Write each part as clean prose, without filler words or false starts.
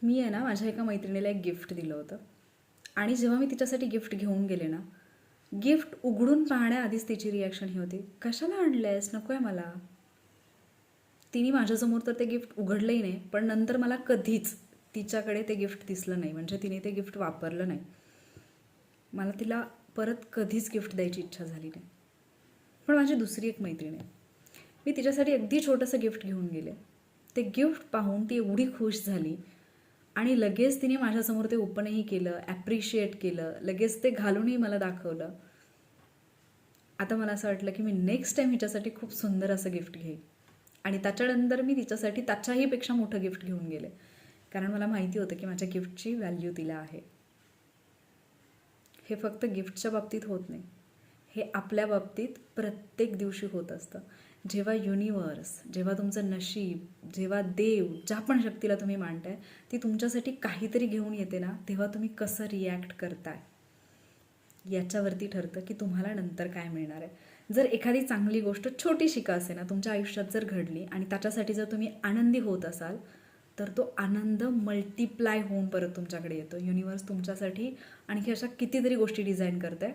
मी आहे ना माझ्या एका मैत्रिणीला एक गिफ्ट दिलं होतं आणि जेव्हा मी तिच्यासाठी गिफ्ट घेऊन गेले ना, गिफ्ट उघडून पाहण्याआधीच तिची रिॲक्शन ही होती, कशाला आणलंयस, नको आहे मला. तिने माझ्यासमोर तर ते गिफ्ट उघडलंही नाही, पण नंतर मला कधीच तिच्याकडे ते गिफ्ट दिसलं नाही, म्हणजे तिने ते गिफ्ट वापरलं नाही. मला तिला परत कधीच गिफ्ट द्यायची इच्छा झाली नाही. पण माझी दुसरी एक मैत्रीण आहे, मी तिच्यासाठी अगदी छोटंसं गिफ्ट घेऊन गेले. ते गिफ्ट पाहून ती एवढी खुश झाली आणि लगेच तिने माझ्यासमोर ते ओपनही केलं, ॲप्रिशिएट केलं, लगेच ते घालूनही मला दाखवलं. आता मला असं वाटलं की मी नेक्स्ट टाईम हिच्यासाठी खूप सुंदर असं गिफ्ट घेईन आणि त्याच्यानंतर मी तिच्यासाठी त्याच्याही पेक्षा मोठं गिफ्ट घेऊन गेले, कारण मला माहिती होतं की माझ्या गिफ्टची व्हॅल्यू तिला आहे. हे फक्त गिफ्टच्या बाबतीत होत नाही, हे आपल्या बाबतीत प्रत्येक दिवशी होत असतं. जेव्हा युनिवर्स, जेव्हा तुमचं नशीब, जेव्हा देव, ज्या पण शक्तीला तुम्ही मानताय ती तुमच्यासाठी काहीतरी घेऊन येते ना, तेव्हा तुम्ही कसं रिॲक्ट करताय याच्यावरती ठरतं की तुम्हाला नंतर काय मिळणार आहे. जर एखादी चांगली गोष्ट छोटीशी का असे ना तुमच्या आयुष्यात जर घडली आणि त्याच्यासाठी जर तुम्ही आनंदी होत असाल, तर तो आनंद मल्टिप्लाय होऊन परत तुमच्याकडे येतो. युनिवर्स तुमच्यासाठी आणखी अशा कितीतरी गोष्टी डिझाईन करते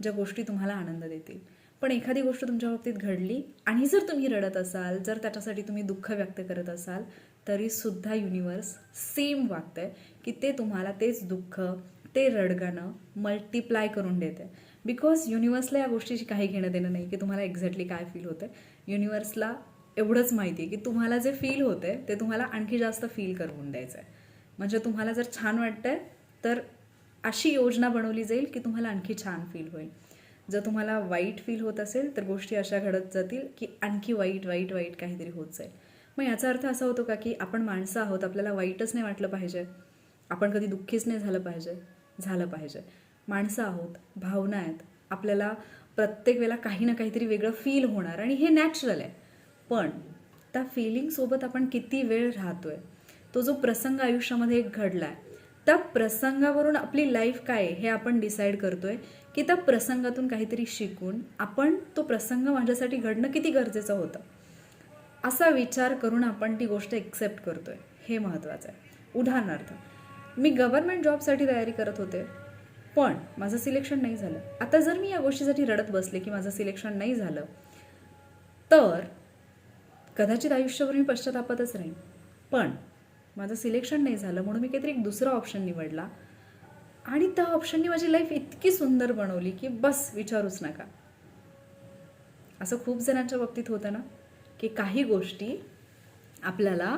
ज्या गोष्टी तुम्हाला आनंद देतील. पण एखादी गोष्ट तुमच्या बाबतीत घडली आणि जर तुम्ही रडत असाल, जर त्याच्यासाठी तुम्ही दुःख व्यक्त करत असाल, तरीसुद्धा युनिवर्स सेम वागतंय की ते तुम्हाला तेच दुःख, ते रडगाणं मल्टिप्लाय करून देते. बिकॉज युनिवर्सला या गोष्टीची काही घेणं देणं नाही की तुम्हाला एक्झॅक्टली काय फील होतं. युनिवर्सला एवढंच माहिती आहे की तुम्हाला जे फील होते ते तुम्हाला आणखी जास्त फील करून द्यायचं आहे. म्हणजे तुम्हाला जर छान वाटतंय तर अशी योजना बनवली जाईल की तुम्हाला आणखी छान फील होईल. जर तुम्हाला वाईट फील होत असेल तर गोष्टी अशा घडत जातील की आणखी वाईट वाईट वाईट काहीतरी होत जाईल. मग याचा अर्थ असा होतो का की आपण माणसं आहोत, आपल्याला वाईटच नाही वाटलं पाहिजे, आपण कधी दुःखीच नाही झालं पाहिजे. माणसं आहोत, भावना आहेत, आपल्याला प्रत्येक वेळेला काही ना काहीतरी वेगळं फील होणार आणि हे नॅचरल आहे. पण त्या फिलिंगसोबत आपण किती वेळ राहतोय, तो जो प्रसंग आयुष्यामध्ये एक घडला आहे, त्या प्रसंगावरून आपली लाईफ काय आहे हे आपण डिसाईड करतोय की त्या प्रसंगातून काहीतरी शिकून आपण तो प्रसंग माझ्यासाठी घडणं किती गरजेचं होतं असा विचार करून आपण ती गोष्ट एक्सेप्ट करतोय, हे महत्त्वाचं आहे. उदाहरणार्थ, मी गव्हर्नमेंट जॉबसाठी तयारी करत होते, पण माझं सिलेक्शन नाही झालं. आता जर मी या गोष्टीसाठी रडत बसले की माझं सिलेक्शन नाही झालं, तर कदाचित आयुष्यभर मी पश्चातापातच राहीन. पण माझं सिलेक्शन नाही झालं म्हणून मी काहीतरी एक दुसरा ऑप्शन निवडला आणि त्या ऑप्शननी माझी लाईफ इतकी सुंदर बनवली की बस विचारूच नका. असं खूप जणांच्या बाबतीत होतं ना की काही गोष्टी आपल्याला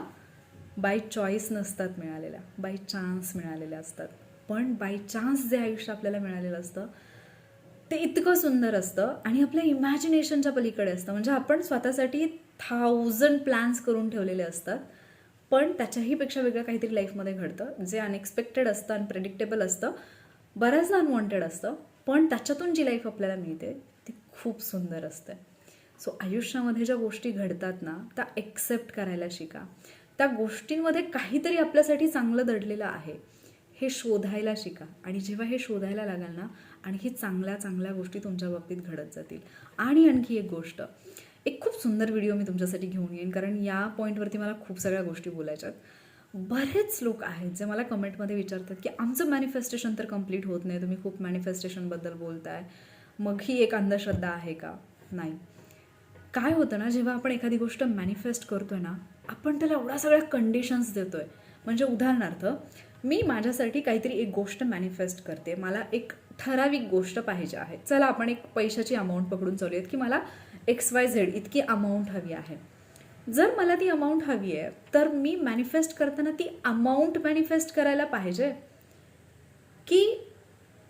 बाय चॉईस नसतात मिळालेल्या, बाय चान्स मिळालेल्या असतात. पण बाय चान्स जे आयुष्य आपल्याला मिळालेलं असतं ते इतकं सुंदर असतं आणि आपल्या इमॅजिनेशनच्या पलीकडे असतं. म्हणजे आपण स्वतःसाठी 1000 प्लॅन्स करून ठेवलेले असतात, पण त्याच्याही पेक्षा वेगळं काहीतरी लाईफमध्ये घडतं जे अनएक्सपेक्टेड असतं, अनप्रेडिक्टेबल असतं, बऱ्याचदा अनवॉन्टेड असतं, पण त्याच्यातून जी लाईफ आपल्याला मिळते ती खूप सुंदर असते. सो आयुष्यामध्ये ज्या गोष्टी घडतात ना त्या एक्सेप्ट करायला शिका. त्या गोष्टींमध्ये काहीतरी आपल्यासाठी चांगलं दडलेलं आहे हे शोधायला शिका. आणि जेव्हा हे शोधायला लागाल ना, आणखी चांगल्या चांगल्या गोष्टी तुमच्या बाबतीत घडत जातील. आणि आणखी एक गोष्ट, एक खूप सुंदर व्हिडिओ मी तुमच्यासाठी घेऊन येईन, कारण या पॉईंटवरती मला खूप सगळ्या गोष्टी बोलायच्यात. बरेच लोक आहेत जे मला कमेंटमध्ये विचारतात की आमचं मॅनिफेस्टेशन तर कम्प्लीट होत नाही, तुम्ही खूप मॅनिफेस्टेशनबद्दल बोलताय, मग ही एक अंधश्रद्धा आहे का? नाही. काय होतं ना, जेव्हा आपण एखादी गोष्ट मॅनिफेस्ट करतोय ना, आपण त्याला एवढ्या सगळ्या कंडिशन्स देतोय. म्हणजे उदाहरणार्थ, मी माझ्यासाठी काहीतरी एक गोष्ट मॅनिफेस्ट करते, मला एक ठराविक गोष्ट पाहिजे आहे. चला आपण एक पैशाची अमाऊंट पकडून चालूयात की मला XYZ इतकी अमाऊंट हवी आहे. जर मला ती अमाऊंट हवी आहे तर मी मॅनिफेस्ट करताना ती अमाऊंट मॅनिफेस्ट करायला पाहिजे की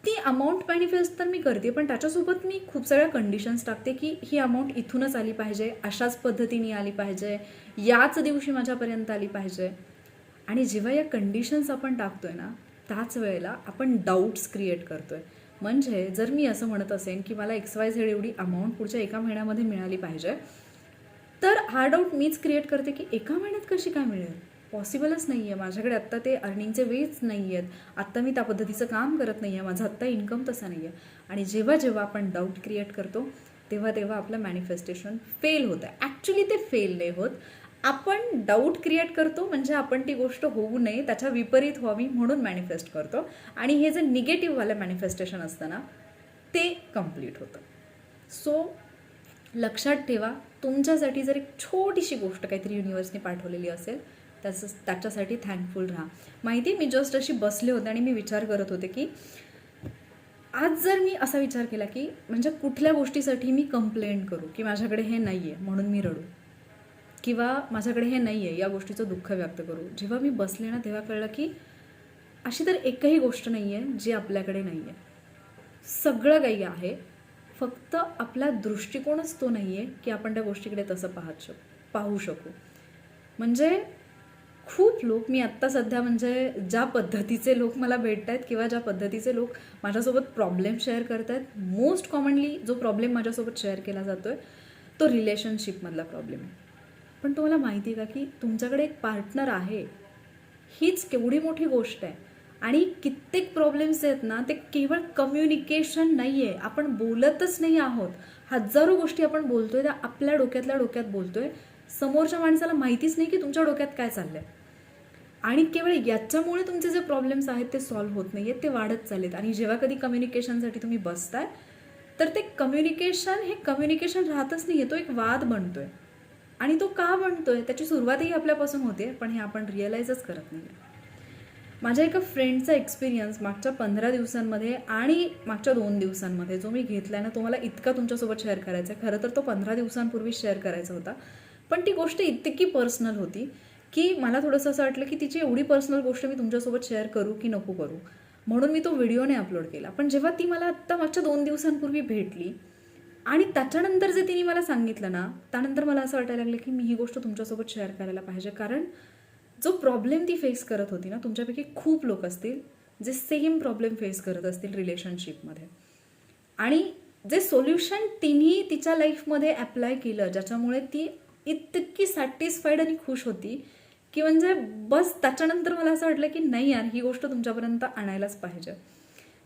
ती अमाऊंट मॅनिफेस्ट तर मी करते, पण त्याच्यासोबत मी खूप सगळ्या कंडिशन्स टाकते की ही अमाऊंट इथूनच आली पाहिजे, अशाच पद्धतीने आली पाहिजे, याच दिवशी माझ्यापर्यंत आली पाहिजे. आणि जेव्हा या कंडिशन्स आपण टाकतोय ना, त्याच वेळेला आपण डाऊट्स क्रिएट करतोय. म्हणजे जर मी असं म्हणत असेन की मला XYZ एवढी अमाऊंट पुढच्या 1 महिन्यामध्ये मिळाली पाहिजे, तर हा डाऊट मीच क्रिएट करते की 1 महिन्यात कशी काय मिळेल, पॉसिबलच नाही आहे, माझ्याकडे आत्ता ते अर्निंगचे वेज नाही आहेत, आत्ता मी त्या पद्धतीचं काम करत नाही आहे, माझा आत्ता इन्कम तसा नाही आहे. आणि जेव्हा जेव्हा आपण डाऊट क्रिएट करतो तेव्हा तेव्हा आपलं मॅनिफेस्टेशन फेल होतं. ॲक्च्युली ते फेल नाही होत, आपण डाऊट क्रिएट करतो, म्हणजे आपण ती गोष्ट होऊ नये त्याच्या विपरीत व्हावी म्हणून मॅनिफेस्ट करतो, आणि हे जे निगेटिव्हवालं मॅनिफेस्टेशन असतं ना ते कम्प्लीट होतं. सो लक्षात ठेवा, तुमच्यासाठी जर एक छोटीशी गोष्ट काहीतरी युनिवर्सने पाठवलेली असेल त्याच्यासाठी थँकफुल राहा. माहिती, मी जस्ट अशी बसले होते आणि मी विचार करत होते की आज जर मी असा विचार केला की म्हणजे कुठल्या गोष्टीसाठी मी कंप्लेंट करू, की माझ्याकडे हे नाही आहे म्हणून मी रडू, किंवा माझ्याकडे हे नाही आहे या गोष्टीचं दुःख व्यक्त करू. जेव्हा मी बसले ना तेव्हा कळलं की अशी तर एकही गोष्ट नाही आहे जी आपल्याकडे नाही आहे. सगळं काही आहे, फक्त आपला दृष्टिकोनच तो नाही आहे की आपण त्या गोष्टीकडे तसं पाहू शकू. म्हणजे खूप लोक, मी आत्ता सध्या म्हणजे ज्या पद्धतीचे लोक मला भेटत आहेत किंवा ज्या पद्धतीचे लोक माझ्यासोबत प्रॉब्लेम शेअर करत आहेत, मोस्ट कॉमनली जो प्रॉब्लेम माझ्यासोबत शेअर केला जातो आहे तो रिलेशनशिपमधला प्रॉब्लेम आहे. पण तुम्हाला माहिती आहे का की तुमच्याकडे एक पार्टनर आहे, हीच केवढी मोठी गोष्ट आहे. आणि कित्येक प्रॉब्लेम्स आहेत ना ते केवळ कम्युनिकेशन नाही आहे, आपण बोलतच नाही आहोत. हजारो गोष्टी आपण बोलतोय त्या आपल्या डोक्यात बोलतोय, समोरच्या माणसाला माहितीच नाही की तुमच्या डोक्यात काय चाललंय. आणि केवळ याच्यामुळे तुमचे जे प्रॉब्लेम्स आहेत ते सॉल्व्ह होत नाही आहेत, ते वाढत चाललेत. आणि जेव्हा कधी कम्युनिकेशनसाठी तुम्ही बसताय तर ते कम्युनिकेशन राहतच नाही आहे, तो एक वाद बनतोय. आणि तो का बनतोय त्याची सुरुवातही आपल्यापासून होते, पण हे आपण रिअलाइजच करत नाही. माझ्या एका फ्रेंडचा एक्सपिरियन्स मागच्या 15 दिवसांमध्ये आणि मागच्या 2 दिवसांमध्ये जो मी घेतला आहे ना, तो मला इतका तुमच्यासोबत शेअर करायचा आहे. खरं तर तो 15 दिवसांपूर्वी शेअर करायचा होता, पण ती गोष्ट इतकी पर्सनल होती की मला थोडंसं असं वाटलं की तिची एवढी पर्सनल गोष्ट मी तुमच्यासोबत शेअर करू की नको करू, म्हणून मी तो व्हिडिओने अपलोड केला. पण जेव्हा ती मला आत्ता मागच्या 2 दिवसांपूर्वी भेटली आणि त्याच्यानंतर जे तिने मला सांगितलं ना, त्यानंतर मला असं वाटायला लागलं की मी ही गोष्ट तुमच्यासोबत शेअर करायला पाहिजे. कारण जो प्रॉब्लेम ती फेस करत होती ना, तुमच्यापैकी खूप लोक असतील जे सेम प्रॉब्लेम फेस करत असतील रिलेशनशिपमध्ये, आणि जे सोल्युशन तिने तिच्या लाईफमध्ये अप्लाय केलं ज्याच्यामुळे ती इतकी सॅटिस्फाईड आणि खुश होती की म्हणजे बस त्याच्यानंतर मला असं वाटलं की नाही यार, ही गोष्ट तुमच्यापर्यंत आणायलाच पाहिजे.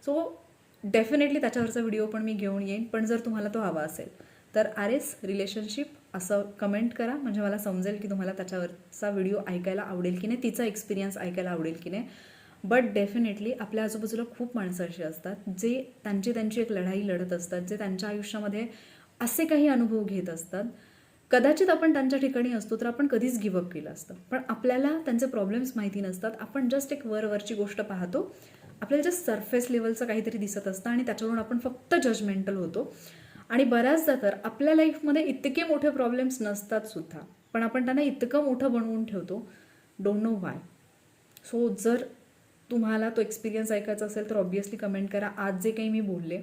सो डेफिनेटली त्याच्यावरचा व्हिडिओ पण मी घेऊन येईन. पण जर तुम्हाला तो हवा असेल तर रिलेशनशिप असं कमेंट करा, म्हणजे मला समजेल की तुम्हाला त्याच्यावरचा व्हिडिओ ऐकायला आवडेल की नाही, तिचा एक्सपिरियन्स ऐकायला आवडेल की नाही. बट डेफिनेटली आपल्या आजूबाजूला खूप माणसं अशी असतात जे त्यांची एक लढाई लढत असतात, जे त्यांच्या आयुष्यामध्ये असे काही अनुभव घेत असतात. कदाचित आपण त्यांच्या ठिकाणी असतो तर आपण कधीच गिव्हअप केलं असतं, पण आपल्याला त्यांचे प्रॉब्लेम्स माहिती नसतात. आपण जस्ट एक वरची गोष्ट पाहतो, आपल्याला जस्ट सरफेस लेवलचं काहीतरी दिसत असतं आणि त्याच्यावरून आपण फक्त जजमेंटल होतो. आणि बऱ्याचदा तर आपल्या लाईफमध्ये इतके मोठे प्रॉब्लेम्स नसतात सुद्धा, पण आपण त्यांना इतकं मोठं बनवून ठेवतो, डोंट नो वाय. सो जर तुम्हाला तो एक्सपिरियन्स ऐकायचा असेल तर ऑब्व्हियसली कमेंट करा. आज जे काही मी बोलले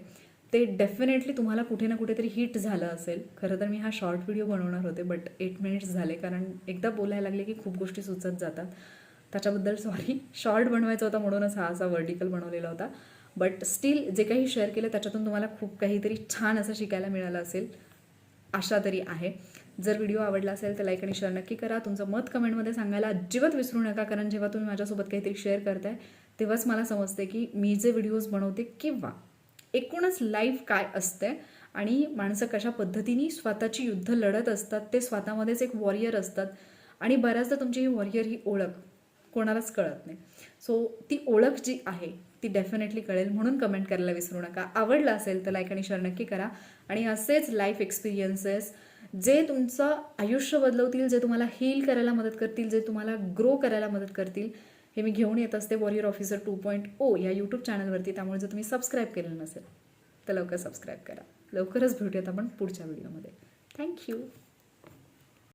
ते डेफिनेटली तुम्हाला कुठे ना कुठेतरी हिट झालं असेल. खरं तर मी हा शॉर्ट व्हिडिओ बनवणार होते, बट 8 मिनिट्स झाले, कारण एकदा बोलायला लागले की खूप गोष्टी सुचत जातात. त्याच्याबद्दल सॉरी. शॉर्ट बनवायचा होता म्हणूनच हा असा व्हर्टिकल बनवलेला होता. बट स्टील जे काही शेअर केलं त्याच्यातून तुम्हाला खूप काहीतरी छान असं शिकायला मिळालं असेल, आशा तरी आहे. जर व्हिडिओ आवडला असेल तर लाईक आणि शेअर नक्की करा. तुमचं मत कमेंटमध्ये सांगायला अजिबात विसरू नका, कारण जेव्हा तुम्ही माझ्यासोबत काहीतरी शेअर करताय तेव्हाच मला समजते की मी जे व्हिडिओज बनवते किंवा एकूणच लाईफ काय असते आणि माणसं कशा पद्धतीने स्वतःची युद्ध लढत असतात. ते स्वतःमध्येच एक वॉरियर असतात आणि बऱ्याचदा तुमची ही वॉरियर ही ओळख कोणालाच कळत नाही. सो ती ओळख जी आहे ती डेफिनेटली कळेल, म्हणून कमेंट करायला विसरू नका. आवडलं असेल तर लाईक आणि शेअर नक्की करा. आणि असेच लाईफ एक्सपिरियन्सेस जे तुमचं आयुष्य बदलवतील, जे तुम्हाला हील करायला मदत करतील, जे तुम्हाला ग्रो करायला मदत करतील, हे मी घेऊन येत असते वॉरियर ऑफिसर 2.0 या यूट्यूब चॅनलवरती. त्यामुळे जर तुम्ही सबस्क्राईब केलं नसेल तर लवकर सबस्क्राईब करा. लवकरच भेटूयात आपण पुढच्या व्हिडिओमध्ये. थँक्यू.